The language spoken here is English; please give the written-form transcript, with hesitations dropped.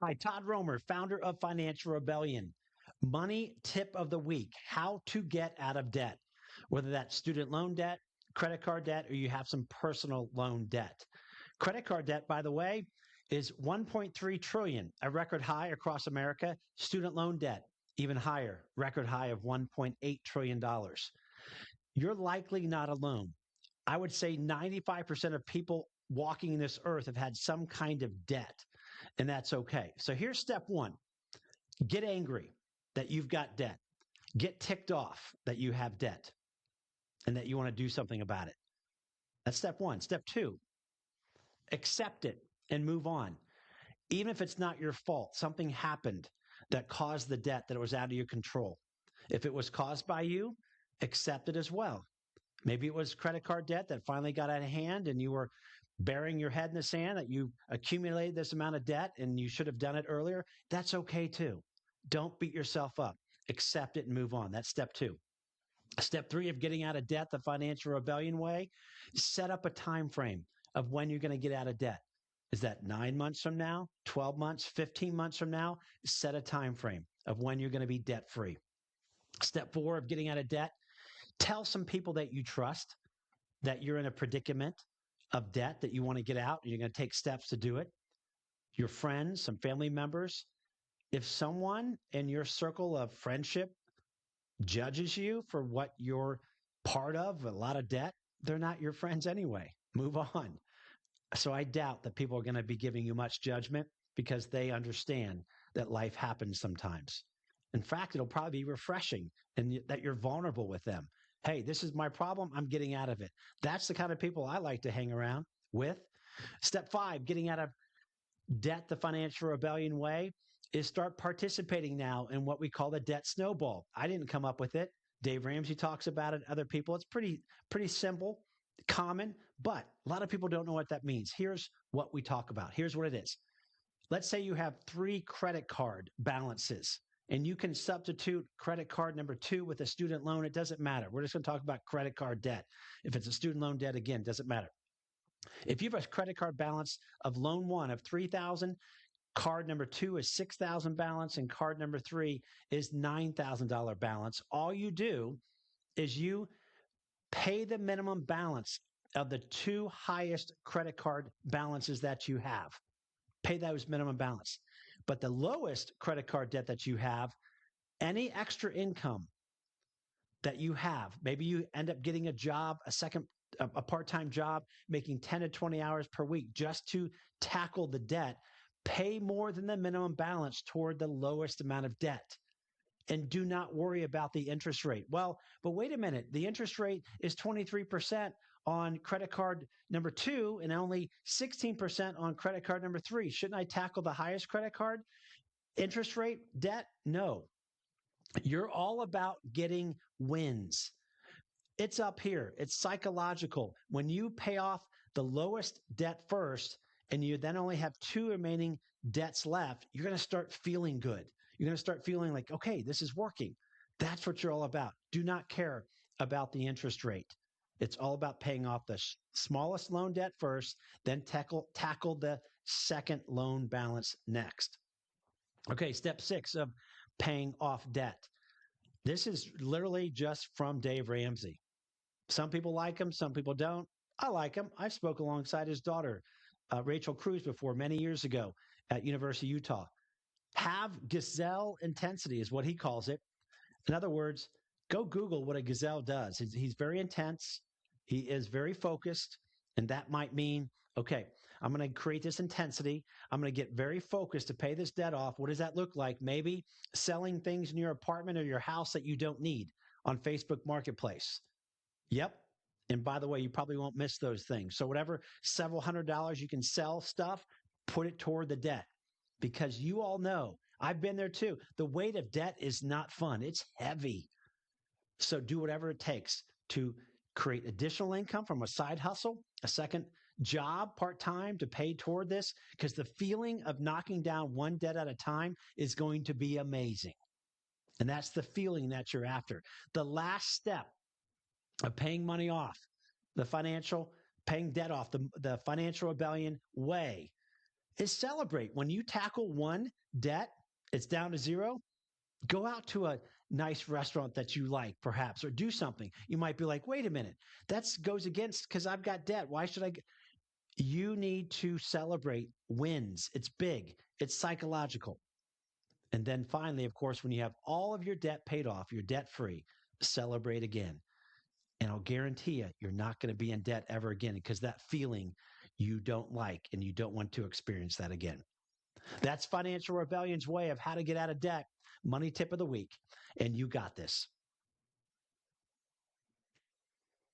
Hi, Todd Romer, founder of Financial Rebellion. Money tip of the week: how to get out of debt, whether that's student loan debt, credit card debt, or you have some personal loan debt. Credit card debt, by the way, is 1.3 trillion, a record high across America. Student loan debt, even higher, record high of 1.8 trillion dollars. You're likely not alone. I would say 95% of people walking this earth have had some kind of debt, and that's okay. So here's step one: get angry that you've got debt, get ticked off that you have debt, and that you want to do something about it. That's step one. Step two: accept it and move on. Even if it's not your fault, something happened that caused the debt, that it was out of your control. If it was caused by you, accept it as well. Maybe it was credit card debt that finally got out of hand and you were burying your head in the sand, that you accumulated this amount of debt and you should have done it earlier. That's okay too. Don't beat yourself up. Accept it and move on. That's step two. Step three of getting out of debt the financial rebellion way: set up a time frame of when you're going to get out of debt. Is that 9 months from now, 12 months, 15 months from now? Set a time frame of when you're going to be debt free. Step four of getting out of debt: tell some people that you trust that you're in a predicament of debt, that you want to get out, and you're going to take steps to do it. Your friends, some family members. If someone in your circle of friendship judges you for what you're part of, a lot of debt, they're not your friends anyway. Move on. So I doubt that people are going to be giving you much judgment, because they understand that life happens sometimes. In fact, it'll probably be refreshing and that you're vulnerable with them. Hey, this is my problem. I'm getting out of it. That's the kind of people I like to hang around with. Step five, getting out of debt the financial rebellion way, is start participating now in what we call the debt snowball. I didn't come up with it. Dave Ramsey talks about it, other people. It's pretty simple, common, but a lot of people don't know what that means. Here's what we talk about. Here's what it is. Let's say you have 3 credit card balances and you can substitute credit card number 2 with a student loan. It doesn't matter. We're just going to talk about credit card debt. If it's a student loan debt, again, doesn't matter. If you have a credit card balance of loan 1 of 3,000, card number 2 is 6,000 balance, and card number 3 is $9,000 balance. All you do is you pay the minimum balance of the 2 highest credit card balances that you have. Pay those minimum balance. But the lowest credit card debt that you have, any extra income that you have, maybe you end up getting a job, a part-time job, making 10 to 20 hours per week just to tackle the debt, pay more than the minimum balance toward the lowest amount of debt. And do not worry about the interest rate. Well, but wait a minute. The interest rate is 23% on credit card number 2 and only 16% on credit card number 3. Shouldn't I tackle the highest credit card interest rate debt? No. You're all about getting wins. It's up here. It's psychological. When you pay off the lowest debt first and you then only have 2 remaining debts left, you're going to start feeling good. You're going to start feeling like, okay, this is working. That's what you're all about. Do not care about the interest rate. It's all about paying off the smallest loan debt first, then tackle the second loan balance next. Okay, step 6 of paying off debt. This is literally just from Dave Ramsey. Some people like him, some people don't. I like him. I've spoke alongside his daughter, Rachel Cruz, before many years ago at University of Utah. Have gazelle intensity is what he calls it. In other words, go Google what a gazelle does. He's very intense. He is very focused. And that might mean, okay, I'm going to create this intensity. I'm going to get very focused to pay this debt off. What does that look like? Maybe selling things in your apartment or your house that you don't need on Facebook Marketplace. Yep. And by the way, you probably won't miss those things. So whatever several $100s you can sell stuff, put it toward the debt, because you all know, I've been there too. The weight of debt is not fun. It's heavy. So do whatever it takes to create additional income from a side hustle, a second job part-time to pay toward this, because the feeling of knocking down one debt at a time is going to be amazing. And that's the feeling that you're after. The last step of paying money off, paying debt off the financial rebellion way, is celebrate. When you tackle one debt, it's down to zero. Go out to a nice restaurant that you like, perhaps, or do something. You might be like, wait a minute, that goes against because I've got debt. Why should I? You need to celebrate wins. It's big, it's psychological. And then finally, of course, when you have all of your debt paid off, you're debt free, celebrate again. And I'll guarantee you, you're not going to be in debt ever again because that feeling you don't like and you don't want to experience that again. That's Financial Rebellion's way of how to get out of debt. Money tip of the week. And you got this.